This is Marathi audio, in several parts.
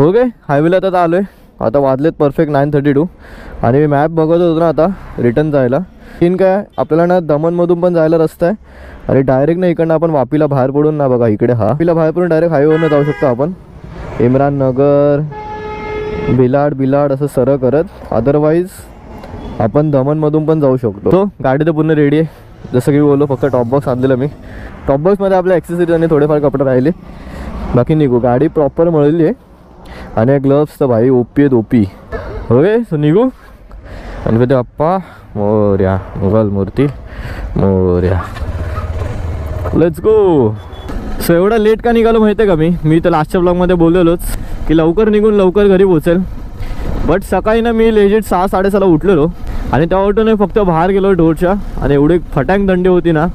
ओके हायवेला आता आलो आहे. आता वाजलेत परफेक्ट 9:32 आणि मी मॅप बघत होतो ना आता रिटर्न जायला. सीन काय आपल्याला ना दमनमधून पण जायला रस्ता आहे आणि डायरेक्ट ना इकडनं आपण वापीला बाहेर पडून ना बघा इकडे वापीला बाहेर पडून डायरेक्ट हायवेवरनं जाऊ शकतो आपण. इम्रान नगर बिलाड असं सरळ करत. अदरवाईज आपण दमनमधून पण जाऊ शकतो. तो गाडी तर पूर्ण रेडी आहे जसं की बोललो. फक्त टॉप बॉक्स आणलेला मी. टॉप बॉक्समध्ये आपल्या ॲक्सेसरीज आणि थोडेफार कपडे राहिले. बाकी निघू. गाडी प्रॉपर मिळाली आहे आणि ग्लव्स तर भाई ओपी आहेत ओपी. होय सो निघू. गणपती बाप्पा मोरया. मुघल मूर्ती मोरया. Let's go. सो एवढा लेट का निघालो माहिती आहे का? मी तर लास्टच्या ब्लॉगमध्ये बोललेलोच की लवकर निघून लवकर घरी पोहोचेल. बट सकाळी ना मी लेजिट 6-6:30 उठलेलो आणि त्या ऑटोने फक्त बाहेर गेलो ढोरच्या आणि एवढी फटांग थंडी होती ना.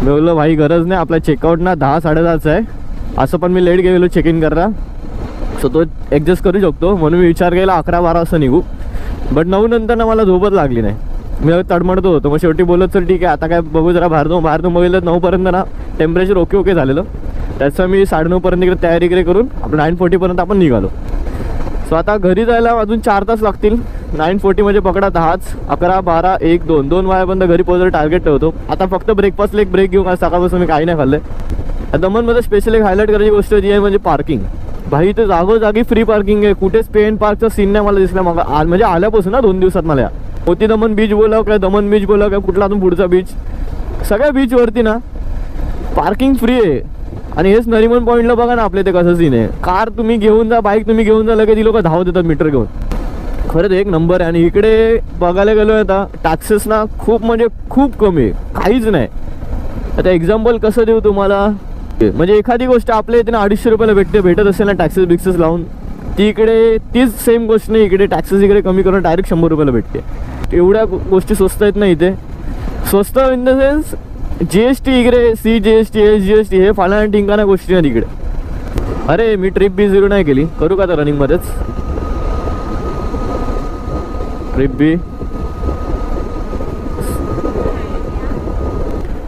मी बोललो भाई गरज नाही, आपला चेकआउट ना 10-10:30 आहे. असं पण मी लेट गेलो चेक इन करायला. सो तो ॲडजस्ट करू शकतो म्हणून मी विचार केला 11-12 वाजता निघू. बट 9 नंतर ना मला झोपच लागली नाही. मी तडमडतो होतो. मग शेवटी बोलत चल ठीक आहे आता काय बघू जरा बाहेर बघितलं 9पर्यंत ना टेम्परेचर ओके झालेलं. त्याचं मी 9:30पर्यंत इकडे तयारी करून आपलं 9:40पर्यंत आपण निघालो. सो आता घरी जायला अजून 4 तास लागतील. 9:40 म्हणजे पकडा 10, 11, 12, 1, 2 वाजेपर्यंत घरी पोहोचायला टार्गेट ठेवतो. आता फक्त ब्रेकफास्टला एक ब्रेक घेऊन सकाळपासून मी काही नाही खाल्लं. दमनमध्ये स्पेशल एक हायलाईट करायची गोष्ट जी आहे म्हणजे पार्किंग. भाई इथे जागोजागी फ्री पार्किंग आहे. कुठे स्पे एंड पार्कचा सीन नाही मला दिसला मग म्हणजे आल्यापासून ना 2 दिवसात मला. मोती दमन बीच बोलाव काय दमन बीच बोलाव काय कुठला अजून पुढचा बीच, सगळ्या बीचवरती ना पार्किंग फ्री आहे. आणि हेच नरिमन पॉईंटला बघा ना आपल्या इथे कसं सीन आहे. कार तुम्ही घेऊन जा, बाईक तुम्ही घेऊन जा, लगेच लोक धाव देतात मीटर घेऊन. खरंच एक नंबर आहे. आणि इकडे बघायला गेलो आता टॅक्सेस ना खूप म्हणजे खूप कमी आहे, काहीच नाही. आता एक्झाम्पल कसं देऊ तुम्हाला, म्हणजे एखादी गोष्ट आपल्या इथे ना 250 रुपयाला भेटत असेल ना टॅक्सेस बिक्सेस लावून, ती इकडे तीच सेम गोष्ट नाही इकडे टॅक्सेस इकडे कमी करून डायरेक्ट 100 रुपयाला भेटते. एवढ्या गोष्टी स्वस्त आहेत ना इथे. स्वस्त इन द सेन्स GST इकडे CGST SGST हे फायनल ठिकाणा गोष्टी आहेत इकडे. अरे मी ट्रिप B0 नाही केली, करू का आता रनिंगमध्येच ट्रिप B.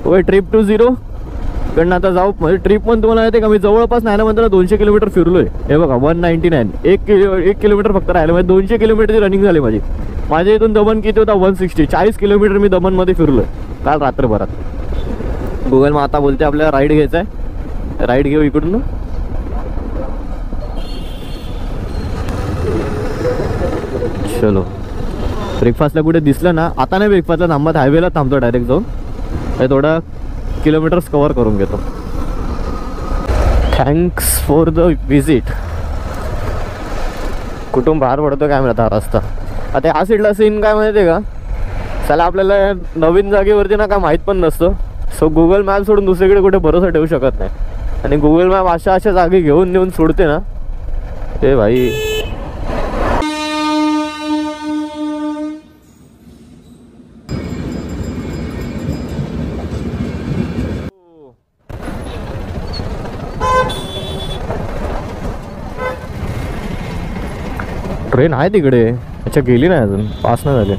ओके ट्रिप 20 कडनं आता जाऊ. म्हणजे ट्रिप पण तुम्हाला माहिती आहे का मी जवळपास नाही ना म्हणतो 200 किलोमीटर फिरलो आहे. हे बघा 199 1 किलोमीटर फक्त राहिलं. म्हणजे 200 किलोमीटरची रनिंग झाली माझी. माझ्या इथून दमन किती होता 160 40 किलोमीटर मी दमनमध्ये फिरलो आहे काल रात्रभरात. गुगल मग आता बोलते आपल्याला राईड घ्यायचा आहे, राईड घेऊ इकडून. चलो ब्रेकफास्टला कुठे दिसलं ना आता नाही ब्रेकफास्टला थांबत, हायवेला थांबतो डायरेक्ट जाऊन. हे थोडा किलोमीटर्स कव्हर करून घेतो. Thanks for the visit. कुठून बाहेर पडतो काय मिळत हा रस्ता. आता ह्या साईडला सीन काय माहिती आहे का, चला आपल्याला नवीन जागेवरती ना काय माहीत पण नसतं. सो गुगल मॅप सोडून दुसरीकडे कुठे भरोसा ठेवू शकत नाही. आणि गुगल मॅप अशा जागी घेऊन नेऊन सोडते ना ते भाई. ट्रेन आहे तिकडे. अच्छा गेली नाही अजून, पास नाही झाले.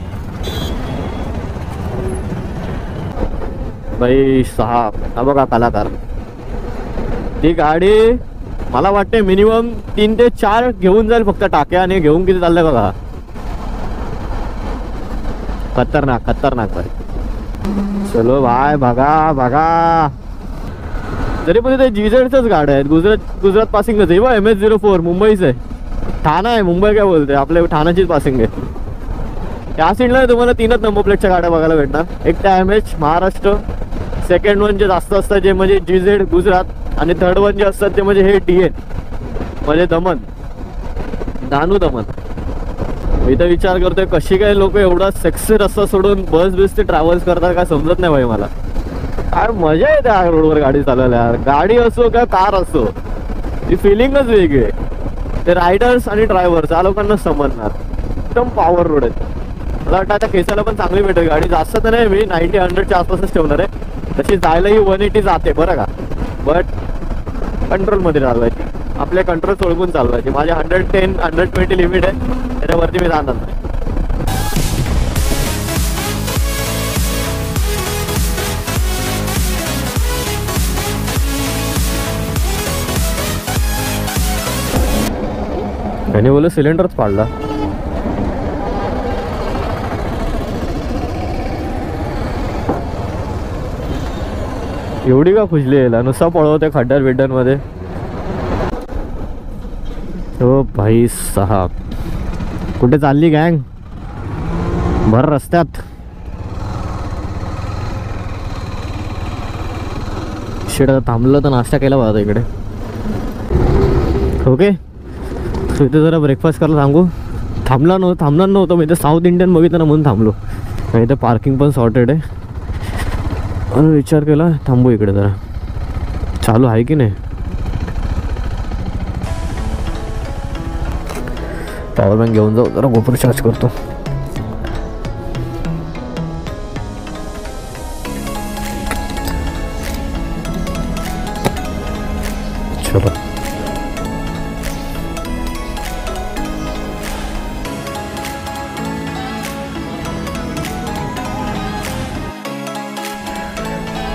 बाई 6 हा बघा कलाकार. ती गाडी मला वाटते मिनिमम 3 ते 4 घेऊन जाईल फक्त टाक्या. आणि घेऊन किती चाललंय बघा. खतरनाक खतरनाक भाई. चलो भाई बघा. तरी पण इथे GZच्याच गाड्या आहेत. गुजरात पासिंगच आहे बा. MS04 मुंबईच आहे. ठाणा आहे, मुंबई काय बोलते, आपल्या ठाण्याचीच पासिंग आहे. या सीटला तुम्हाला 3च नंबर प्लेटच्या गाड्या बघायला भेटणार. एक तर MH महाराष्ट्र, सेकंड वन जे जास्त असतात जे म्हणजे GZ गुजरात, आणि थर्ड वन जे असतात ते म्हणजे हे DN म्हणजे दमन, दानू दमन. मी तर विचार करतोय कशी काय लोक एवढा सेक्सी रस्ता सोडून बस ते ट्रॅव्हल्स करतात काय समजत नाही भाई मला. काय मजा येते या रोडवर गाडी चालवायला यार. गाडी असो का कार असो ती फिलिंगच वेगळी आहे. ते रायडर्स आणि ड्रायव्हर्स या लोकांना समजणार. एकदम पॉवर रोड आहेत. मला वाटतं आता खेचायला पण चांगली भेटेल गाडी. जास्त तर नाही, मी 90-100च्या आसपासच ठेवणार आहे. तशी जायलाही 180 जाते बरं का. बट कंट्रोलमध्ये चालवायची, आपले कंट्रोल सोडून चालवायची. माझे 110-120 लिमिट आहे, त्याच्यावरती मी जाणार नाही. त्याने बोललं सिलेंडरच पाडला. एवढी का खुजली यायला, नुसता पळवते खड्ड्यात बिड्ड्यांमध्ये. हो भाई साहब, कुठे चालली गँग भर रस्त्यात. शेड थांबलं तर नाश्ता केला पाहिजे इकडे. ओके, सो इथे जरा ब्रेकफास्ट करायला थांबणार नव्हतं मी. इथे साऊथ इंडियन बघितलं ना म्हणून थांबलो. आणि इथे पार्किंग पण सॉर्टेड आहे. आणि विचार केला थांबू इकडे जरा. चालू आहे की नाही. पॉवर बँक घेऊन जाऊ, जरा गोपर चार्ज करतो. चलो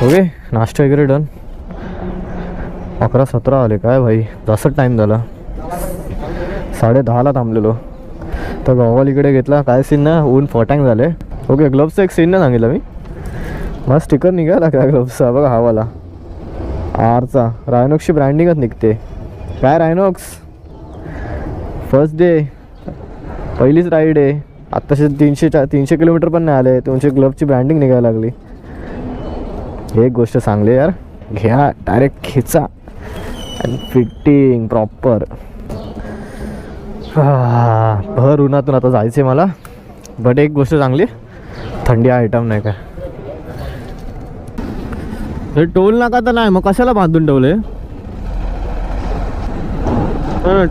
ओके, नाश्ता वगैरे डन. 11:17 आले काय भाई, जास्त टाईम झाला. 10:30ला थांबलेलो तर गॉगल इकडे घेतला. काय सीन ना, ऊन फटांग झाले. ओके, ग्लोव्सचा एक सीन नाही सांगितलं मी. मला स्टिकर निघाला काय ग्लोव्सचा, बघा हा वाला आरचा. रायनॉक्सची ब्रँडिंगच निघते काय. रायनॉक्स फर्स्ट डे, पहिलीच राईड आहे. आत्ताशे 300 किलोमीटर पण नाही आले, तुमची ग्लोव्हची ब्रँडिंग निघायला लागली. एक गोष्ट चांगली यार, घ्या डायरेक्ट खेचा आणि फिटिंग प्रॉपर. भर उन्हातून आता जायचं मला. बट एक गोष्ट चांगली, थंडी आयटम नाही काय. हे टोल नाका तर नाही, मग कशाला बांधून ठेवले.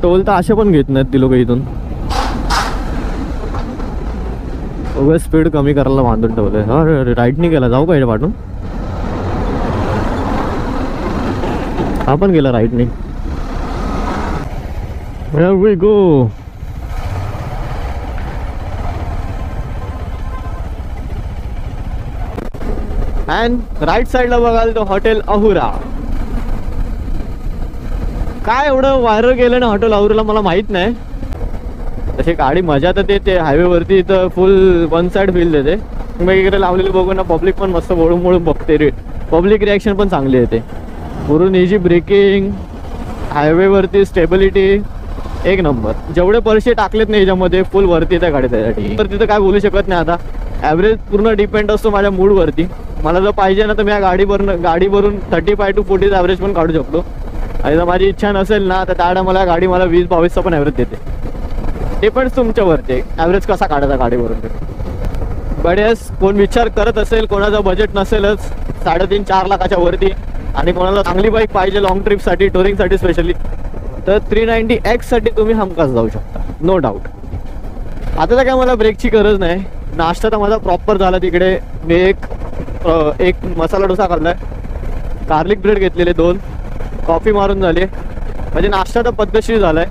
टोल तर असे पण घेत नाहीत ती लोक इथून. उगाच स्पीड कमी करायला बांधून ठेवले. अरे राईट नाही गेला, जाऊ का इथे पाठवून. आपण गेला राईटनी. Here we go. And right साईडला बघाल तो हॉटेल अहुरा. काय एवढं व्हायरल गेलं ना हॉटेल अहुराला मला माहित नाही. तशी गाडी मजा तर ते हायवेवरती इथं फुल वन साईड फील देते. तुम्ही इकडे लावलेली बघू ना, पब्लिक पण मस्त वळून बघते रे. पब्लिक रिॲक्शन पण चांगली येते. वरून इजी ब्रेकिंग, हायवेवरती स्टेबिलिटी एक नंबर. जेवढे पैसे टाकलेत नाही याच्यामध्ये फुल वरती त्या गाडी त्यासाठी. तर तिथं काय बोलू शकत नाही. आता ॲव्हरेज पूर्ण डिपेंड असतो माझ्या मूडवरती. मला जर पाहिजे ना तर मी या गाडीवरून 35 to 40 ॲव्हरेज पण काढू शकतो. आणि जर माझी इच्छा नसेल ना तर त्या मला गाडी मला 20-22चा पण ॲव्हरेज देते. डिपेंड्स तुमच्यावरती ॲव्हरेज कसा काढायचा गाडीवरून. बड्यास कोण विचार करत असेल, कोणाचं बजेट नसेलच 3.5-4 लाखाच्या वरती, आणि कोणाला चांगली बाईक पाहिजे लॉंग ट्रिपसाठी, टुरिंगसाठी स्पेशली, तर 390X साठी तुम्ही हमखास जाऊ शकता, नो डाऊट. आता तर काय मला ब्रेकची गरज नाही. नाश्ता तर माझा प्रॉपर झाला तिकडे. मी एक मसाला डोसा खाल्लाय, गार्लिक ब्रेड घेतलेले 2, कॉफी मारून झाली. म्हणजे नाश्ता तर पद्धतशीर झालाय.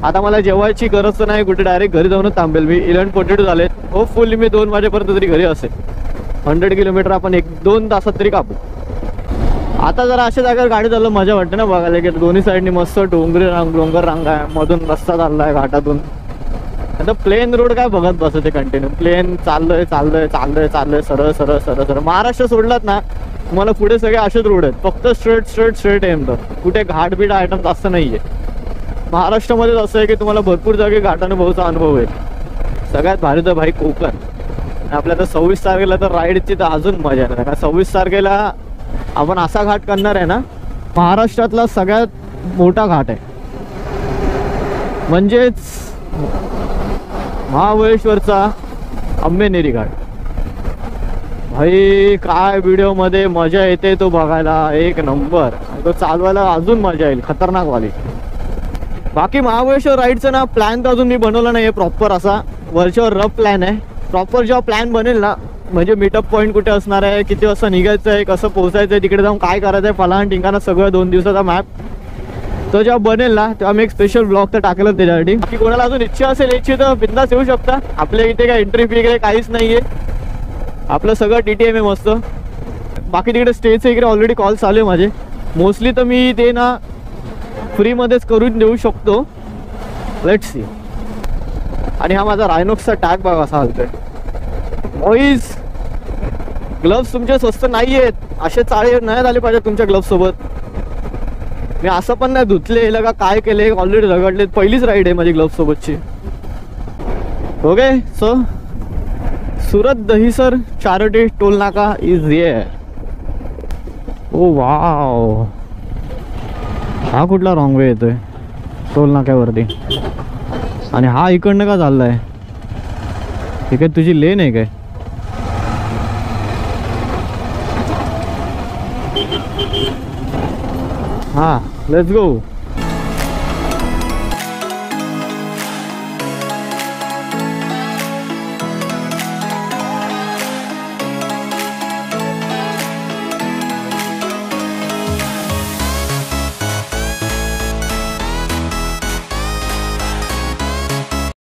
आता मला जेवायची गरज तर नाही कुठे, डायरेक्ट घरी जाऊनच थांबेल मी. 11 पोटॅटो झालेत. होपफुली मी 2 वाजेपर्यंत तरी घरी असेल. 100 किलोमीटर आपण 1-2 तासात तरी कापू. आता जरा अशा जागेवर गाडी चाललं मजा वाटते ना बघायला, की दोन्ही साईडनी मस्त डोंगर रांग आहे, मधून रस्ता चाललाय घाटातून. आता प्लेन रोड काय बघत बसते कंटिन्यू. प्लेन चाललंय सरळ. महाराष्ट्र सोडलात ना तुम्हाला पुढे सगळे असेच रोड आहेत, फक्त स्ट्रेट एम. तर कुठे घाटबीट आयटम जास्त नाहीये. महाराष्ट्रामध्येच असं आहे की तुम्हाला भरपूर जागे घाटानुभवचा अनुभव आहे. सगळ्यात भारी तर भाई कोकण. आपल्या तर 26 तारखेला तर राईडची तर अजून मजा येणार. कारण 26 तारखेला आपण असा घाट करणार आहे ना, महाराष्ट्रातला सगळ्यात मोठा घाट आहे. म्हणजेच महाबळेश्वरचा अंबेनेरी घाट. भाई काय व्हिडिओमध्ये मजा येते तो बघायला, एक नंबर. तो चालवायला अजून मजा येईल, खतरनाक वाली. बाकी महाबळेश्वर राईडचं ना प्लॅन तर अजून मी बनवला नाही आहे प्रॉपर असा. वरच्यावर रफ प्लॅन आहे. प्रॉपर जेव्हा प्लॅन बनेल ना, म्हणजे मीटअप पॉईंट कुठे असणार आहे, किती वाजता निघायचं आहे, कसं पोहोचायचं आहे, तिकडे जाऊन काय करायचं आहे, फलान ठिकाणं सगळं 2 दिवसाचा मॅप, तो जेव्हा बनेल ना तेव्हा मी एक स्पेशल ब्लॉग तर टाकेलच त्याच्यासाठी. बाकी कोणाला अजून इच्छा असेल याची तर बिंदास येऊ शकता. आपल्या इथे काय एंट्री फी वगैरे काहीच नाही आहे. आपलं सगळं TTM आहे मस्त. बाकी तिकडे स्टेचे वगैरे ऑलरेडी कॉल चालू आहे माझे. मोस्टली तर मी ते ना फ्रीमध्येच करून देऊ शकतो. Let's see. आणि हा माझा रायनॉक्सचा टॅग बघा असा हलतोय. बॉईज ग्लव्स तुमचे स्वस्त नाही आहेत, असे चाळे नाही झाले पाहिजे तुमच्या ग्लव्स सोबत. मी असं पण नाही धुतले का काय केले, ऑलरेडी रगडलेत. पहिलीच राईड आहे माझी ग्लव्स सोबतची. Okay so Surat Dahisar Charoti toll नाका इज हियर. ओ वाव, हा कुठला रॉंग वे येतोय टोल नाक्यावरती, आणि हा इकडनं का चाललाय? ठीक आहे, तुझी लेन आहे काय? हा लेट्स गो.